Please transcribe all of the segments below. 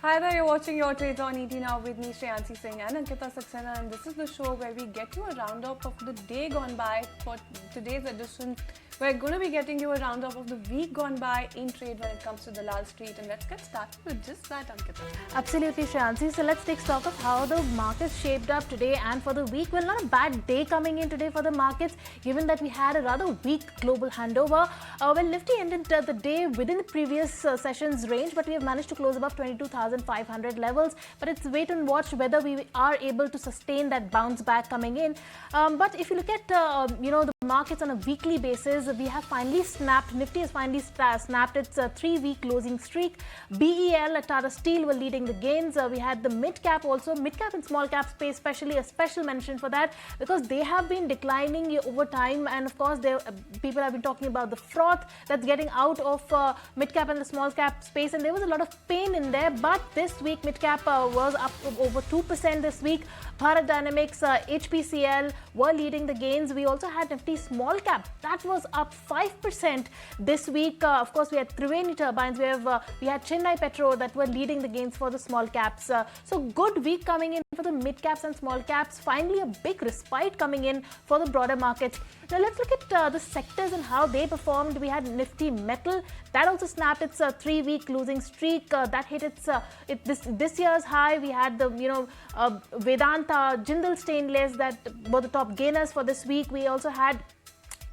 Hi there, you're watching Your Trades on ET Now with me, Shreyansi Singh and Ankita Saxena, and this is the show where we get you a roundup of the day gone by. For today's edition, we're going to be getting you a roundup of the week gone by in trade when it comes to Dalal Street, and let's get started with just that, Ankita. Absolutely, Shreyansi. So let's take stock of how the markets shaped up today and for the week. Well, not a bad day coming in today for the markets, given that we had a rather weak global handover. Well, Nifty ended the day within the previous session's range, but we have managed to close above 22,500 levels. But it's wait and watch whether we are able to sustain that bounce back coming in. But if you look at the markets on a weekly basis, we have finally snapped. Nifty has finally snapped its 3-week closing streak. BEL, Tata Steel were leading the gains. We had the mid-cap also. Mid-cap and small-cap space, especially a special mention for that because they have been declining over time. And of course, people have been talking about the froth that's getting out of mid-cap and the small-cap space. And there was a lot of pain in there. But this week, mid-cap was up over 2% this week. Bharat Dynamics, HPCL were leading the gains. We also had Nifty small cap that was up 5% this week. Of course, we had Triveni Turbines. We had Chennai Petro that were leading the gains for the small caps. So good week coming in for the mid caps and small caps. Finally, a big respite coming in for the broader market. Now let's look at the sectors and how they performed. We had Nifty Metal that also snapped its 3-week losing streak. That hit this year's high. We had the Vedanta, Jindal Stainless that were the top gainers for this week. We also had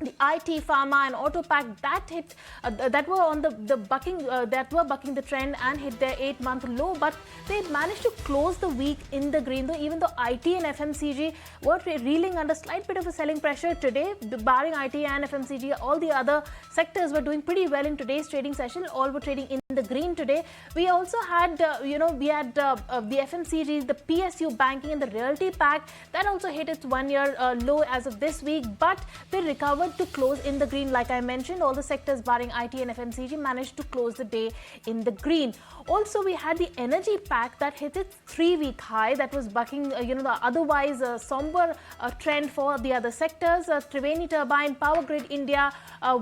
the IT, Pharma, and Auto Pack that were on the bucking the trend and hit their 8-month low, but they managed to close the week in the green. Though even though IT and FMCG were reeling under slight bit of a selling pressure today, barring IT and FMCG, all the other sectors were doing pretty well in today's trading session. All were trading in the green today. We also had the FMCG, the PSU banking, and the realty pack that also hit its 1-year low as of this week, but they recovered to close in the green. Like I mentioned, all the sectors barring IT and FMCG managed to close the day in the green. Also, we had the energy pack that hit its 3-week high that was bucking the otherwise somber trend for the other sectors. Triveni Turbine, Power Grid India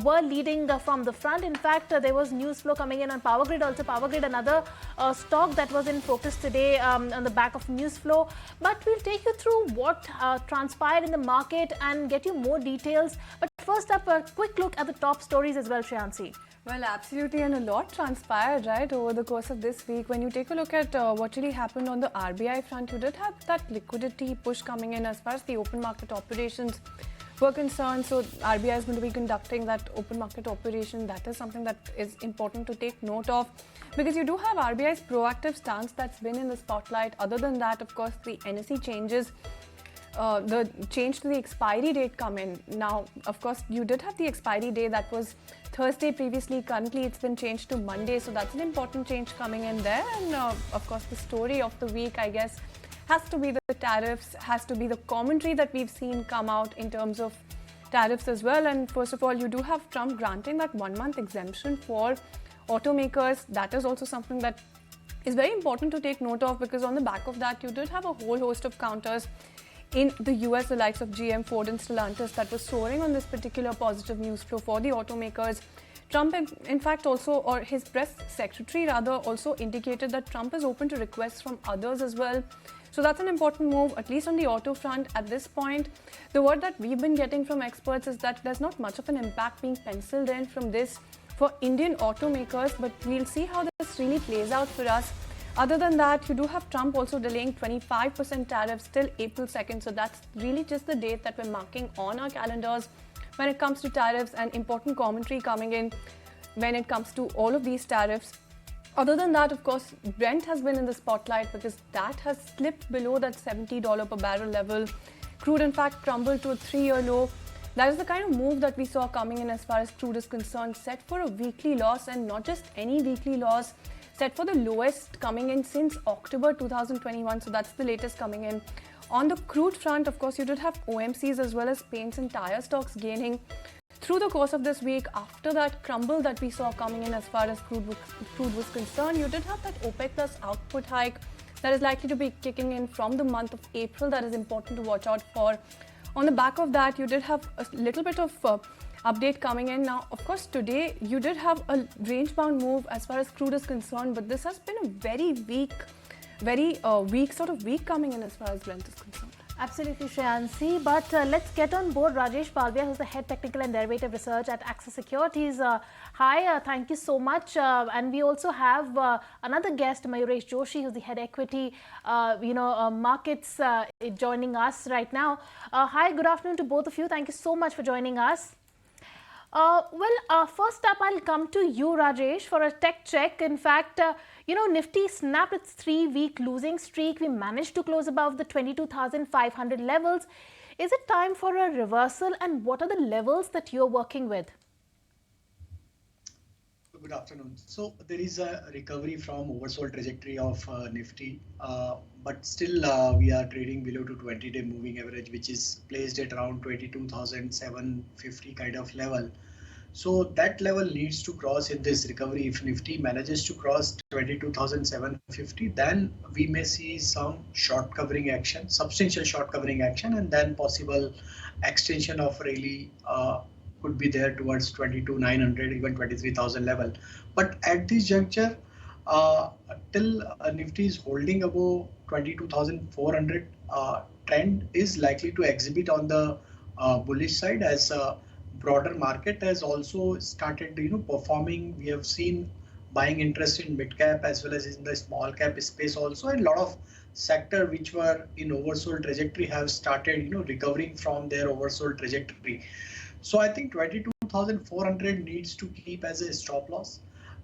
were leading from the front. In fact, there was news flow coming in on Power Grid. Also, Power Grid, another stock that was in focus today on the back of news flow. But we'll take you through what transpired in the market and get you more details. But first up, a quick look at the top stories as well, Shreyansi. Well, absolutely, and a lot transpired, right, over the course of this week. When you take a look at what really happened on the RBI front, you did have that liquidity push coming in as far as the open market operations were concerned. So RBI is going to be conducting that open market operation. That is something that is important to take note of because you do have RBI's proactive stance that's been in the spotlight. Other than that, of course, the NSE changes. The change to the expiry date come in. Now, of course, you did have the expiry day that was Thursday previously. Currently, it's been changed to Monday. So that's an important change coming in there. And of course, the story of the week, I guess, has to be the tariffs, has to be the commentary that we've seen come out in terms of tariffs as well. And first of all, you do have Trump granting that 1-month exemption for automakers. That is also something that is very important to take note of because on the back of that, you did have a whole host of counters in the US, the likes of GM, Ford and Stellantis that was soaring on this particular positive news flow for the automakers. Trump, in fact, also, or his press secretary rather, also indicated that Trump is open to requests from others as well. So that's an important move, at least on the auto front at this point. The word that we've been getting from experts is that there's not much of an impact being penciled in from this for Indian automakers, but we'll see how this really plays out for us. Other than that, you do have Trump also delaying 25% tariffs till April 2nd. So that's really just the date that we're marking on our calendars when it comes to tariffs, and important commentary coming in when it comes to all of these tariffs. Other than that, of course, Brent has been in the spotlight because that has slipped below that $70 per barrel level. Crude, in fact, crumbled to a 3-year low. That is the kind of move that we saw coming in as far as crude is concerned, set for a weekly loss, and not just any weekly loss, set for the lowest coming in since October 2021. So that's the latest coming in. On the crude front, of course, you did have OMCs as well as paints and tire stocks gaining through the course of this week. After that crumble that we saw coming in as far as crude was concerned, you did have that OPEC plus output hike that is likely to be kicking in from the month of April. That is important to watch out for. On the back of that, you did have a little bit of update coming in. Now, of course, today you did have a range-bound move as far as crude is concerned, but this has been a very weak sort of week coming in as far as Brent is concerned. Absolutely, Shreyansi. But let's get on board Rajesh Palvia, who's the head technical and derivative research at Axis Securities. Hi, thank you so much. And we also have another guest, Mayuresh Joshi, who's the head equity, markets, joining us right now. Hi, good afternoon to both of you. Thank you so much for joining us. First up, I'll come to you, Rajesh, for a tech check. In fact, Nifty snapped its 3-week losing streak. We managed to close above the 22,500 levels. Is it time for a reversal, and what are the levels that you're working with? Good afternoon. So there is a recovery from oversold trajectory of Nifty, but still we are trading below to 20-day moving average, which is placed at around 22,750 kind of level. So that level needs to cross in this recovery. If Nifty manages to cross 22,750, then we may see some short covering action, substantial short covering action, and then possible extension of rally could be there towards 22,900, even 23,000 level. But at this juncture, till Nifty is holding above 22,400, trend is likely to exhibit on the bullish side, as broader market has also started performing. We have seen buying interest in mid cap as well as in the small cap space also, and a lot of sector which were in oversold trajectory have started recovering from their oversold trajectory. So I think 22,400 needs to keep as a stop loss,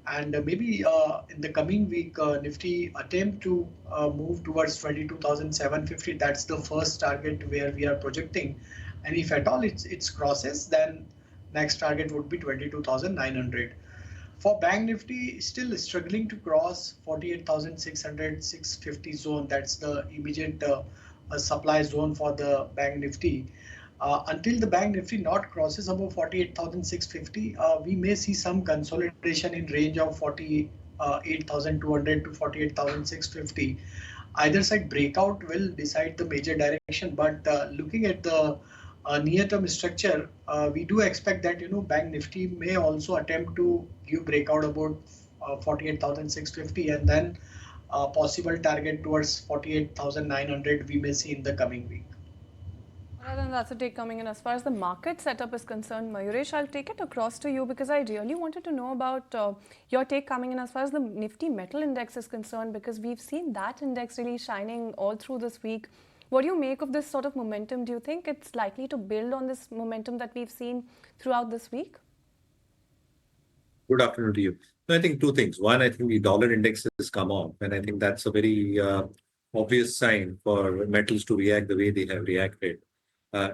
and maybe in the coming week Nifty attempt to move towards 22,750. That's the first target where we are projecting, and if at all it's crosses, then next target would be 22,900. For Bank Nifty, still struggling to cross 48,600, 650 zone. That's the immediate supply zone for the Bank Nifty. Until the Bank Nifty not crosses above 48,650, we may see some consolidation in range of 48,200 to 48,650. Either side breakout will decide the major direction, but looking at the near-term structure, we do expect that Bank Nifty may also attempt to give breakout about 48,650, and then possible target towards 48,900 we may see in the coming week. Alright, and that's a take coming in. As far as the market setup is concerned, Mayuresh, I'll take it across to you because I really wanted to know about your take coming in as far as the Nifty Metal Index is concerned, because we've seen that index really shining all through this week. What do you make of this sort of momentum? Do you think it's likely to build on this momentum that we've seen throughout this week? Good afternoon to you. I think two things. One, I think the dollar index has come off, and I think that's a very obvious sign for metals to react the way they have reacted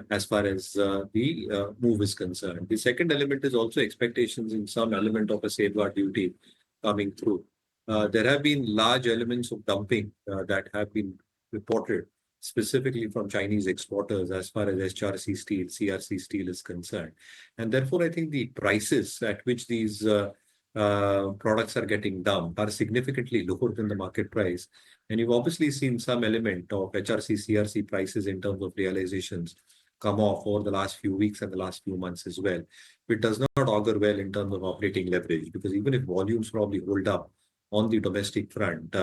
as far as the move is concerned. The second element is also expectations in some element of a safeguard duty coming through. There have been large elements of dumping that have been reported, specifically from Chinese exporters as far as HRC steel, CRC steel is concerned. And therefore, I think the prices at which these products are getting dumped are significantly lower than the market price. And you've obviously seen some element of HRC, CRC prices in terms of realizations come off over the last few weeks and the last few months as well. It does not augur well in terms of operating leverage, because even if volumes probably hold up on the domestic front,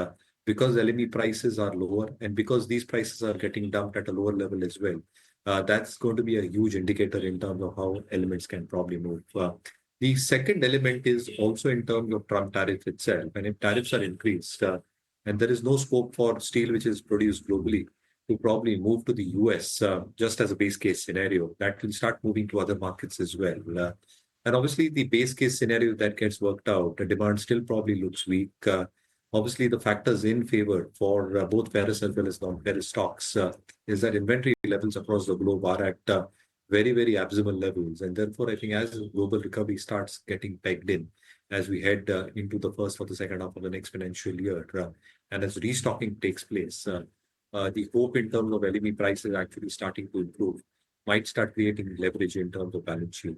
because LME prices are lower and because these prices are getting dumped at a lower level as well, that's going to be a huge indicator in terms of how elements can probably move. The second element is also in terms of Trump tariff itself. And if tariffs are increased, and there is no scope for steel which is produced globally to probably move to the US, just as a base case scenario, that will start moving to other markets as well. And obviously, the base case scenario that gets worked out, the demand still probably looks weak. Obviously, the factors in favor for both ferrous as well as non-ferrous stocks is that inventory levels across the globe are at very, very abysmal levels. And therefore, I think as global recovery starts getting pegged in, as we head into the first or the second half of the next financial year, and as restocking takes place, the hope in terms of LME prices actually starting to improve might start creating leverage in terms of balance sheet.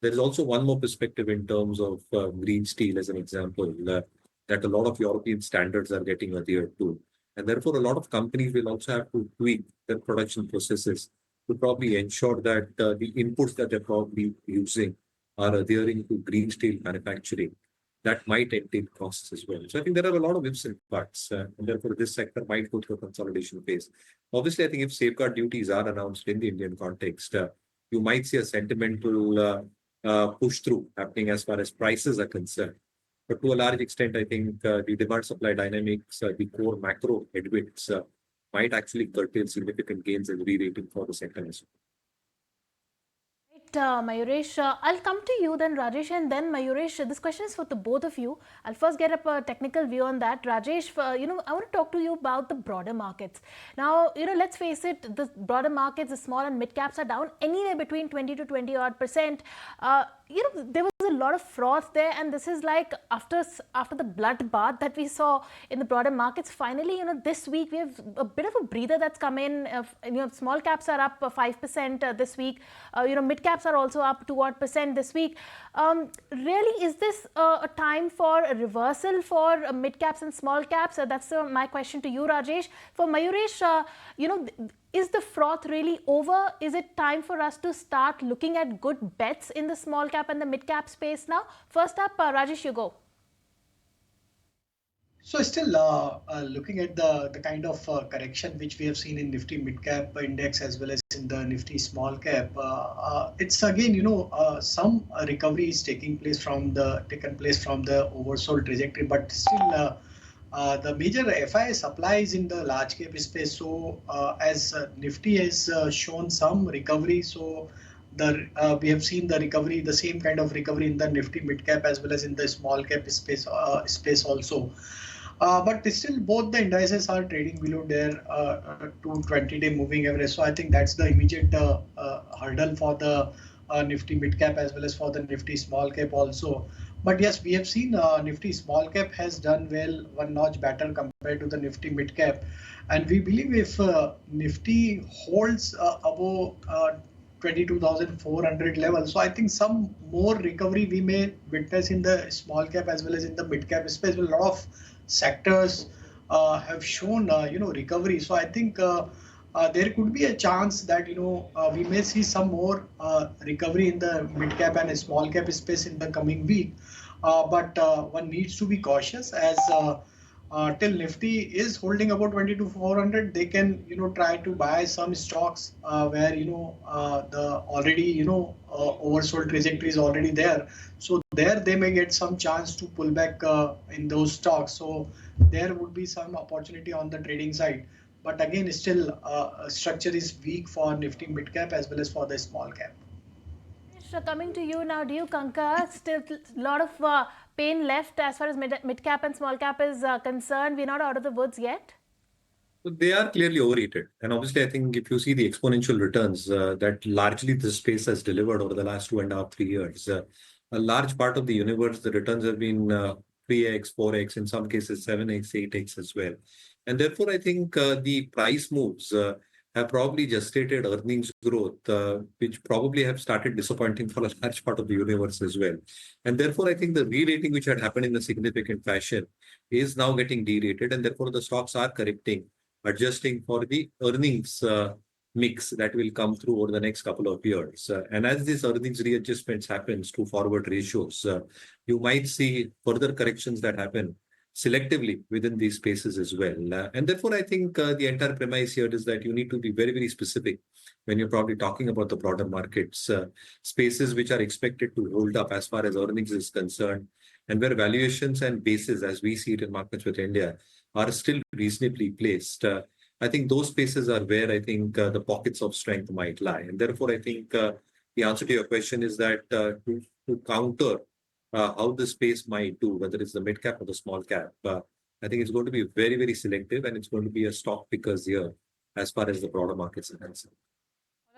There is also one more perspective in terms of green steel as an example, that a lot of European standards are getting adhered to. And therefore, a lot of companies will also have to tweak their production processes to probably ensure that the inputs that they're probably using are adhering to green steel manufacturing, that might entail costs as well. So I think there are a lot of ifs and buts, and therefore this sector might go through a consolidation phase. Obviously, I think if safeguard duties are announced in the Indian context, you might see a sentimental push through happening as far as prices are concerned. But to a large extent, I think the demand-supply dynamics, the core macro headwinds, might actually curtail significant gains and re-rating for the sector as well. Mayuresh, I'll come to you then Rajesh and then Mayuresh. This question is for the both of you. I'll first get up a technical view on that. Rajesh, I want to talk to you about the broader markets. Now, let's face it, the broader markets, the small and mid caps are down anywhere between 20 to 20 odd percent. There was a lot of froth there, and this is like after the bloodbath that we saw in the broader markets. Finally, this week we have a bit of a breather that's come in. Small caps are up 5% this week. Mid caps are also up 2 odd percent this week. Really, is this a time for a reversal for mid caps and small caps? That's my question to you, Rajesh. For Mayuresh, is the froth really over? Is it time for us to start looking at good bets in the small cap and the mid cap space now? First up, Rajesh, you go. So still looking at the kind of correction which we have seen in Nifty mid cap index as well as in the Nifty small cap, it's again some recovery is taken place from the oversold trajectory, but still the major FI supply is in the large cap space. So as Nifty has shown some recovery, so we have seen the recovery, the same kind of recovery in the Nifty mid cap as well as in the small cap space also. But still both the indices are trading below their 220-day moving average. So I think that's the immediate hurdle for the Nifty mid cap as well as for the Nifty small cap also. But yes, we have seen Nifty small cap has done well, one notch better compared to the Nifty mid cap. And we believe if Nifty holds above 22,400 level, so I think some more recovery we may witness in the small cap as well as in the mid cap space. A lot of sectors have shown recovery. So I think there could be a chance that we may see some more recovery in the mid cap and small cap space in the coming week. But one needs to be cautious as till Nifty is holding about 22,400, they can try to buy some stocks where the already oversold trajectory is already there. So there they may get some chance to pull back in those stocks. So there would be some opportunity on the trading side. But again, still structure is weak for Nifty mid cap as well as for the small cap. Coming to you now, do you concur? Still a lot of pain left as far as mid cap and small cap is concerned. We're not out of the woods yet. So they are clearly overrated. And obviously, I think if you see the exponential returns that largely this space has delivered over the last 2.5, 3 years, a large part of the universe, the returns have been 3x, 4x, in some cases 7x, 8x as well. And therefore, I think the price moves have probably gestated earnings growth, which probably have started disappointing for a large part of the universe as well. And therefore, I think the re-rating which had happened in a significant fashion is now getting de-rated, and therefore the stocks are correcting, adjusting for the earnings mix that will come through over the next couple of years. And as these earnings readjustments happens to forward ratios, you might see further corrections that happen selectively within these spaces as well. And therefore, I think the entire premise here is that you need to be very, very specific when you're probably talking about the broader markets, spaces which are expected to hold up as far as earnings is concerned, and where valuations and bases, as we see it in markets with India, are still reasonably placed. I think those spaces are where I think the pockets of strength might lie. And therefore, I think the answer to your question is that to counter how the space might do, whether it's the mid cap or the small cap, I think it's going to be very, very selective, and it's going to be a stock pickers year as far as the broader markets are concerned.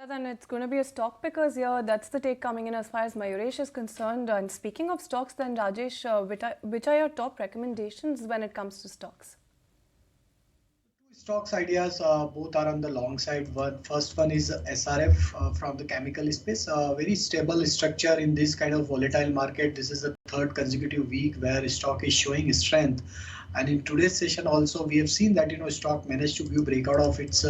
Then it's going to be a stock pickers year. That's the take coming in as far as Mayuresh is concerned. And speaking of stocks, then Rajesh, which are your top recommendations when it comes to stocks? Stocks ideas, both are on the long side. First one is SRF from the chemical space. Very stable structure in this kind of volatile market. This is the third consecutive week where stock is showing strength. And in today's session also, we have seen that stock managed to give breakout of its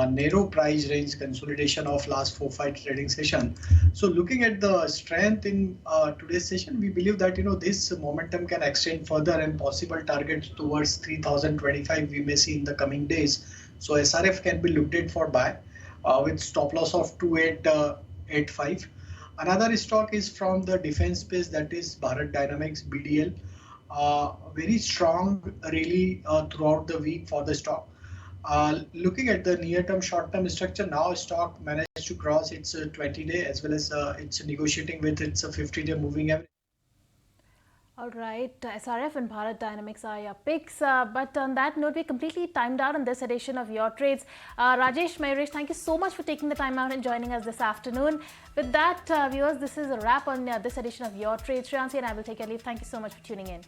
narrow price range consolidation of last 4-5 trading session. So looking at the strength in today's session, we believe that this momentum can extend further and possible targets towards 3025 we may see in the coming days. So SRF can be looked at for buy with stop loss of 2885. Another stock is from the defense space, that is Bharat Dynamics BDL. Very strong really throughout the week for the stock. Looking at the near-term, short-term structure, now stock managed to cross its 20-day as well as it's negotiating with its 50-day moving average. All right, SRF and Bharat Dynamics are your picks. But on that note, we're completely timed out on this edition of Your Trades. Rajesh, Mayuresh, thank you so much for taking the time out and joining us this afternoon. With that, viewers, this is a wrap on this edition of Your Trades. Shreyansi and I will take your leave. Thank you so much for tuning in.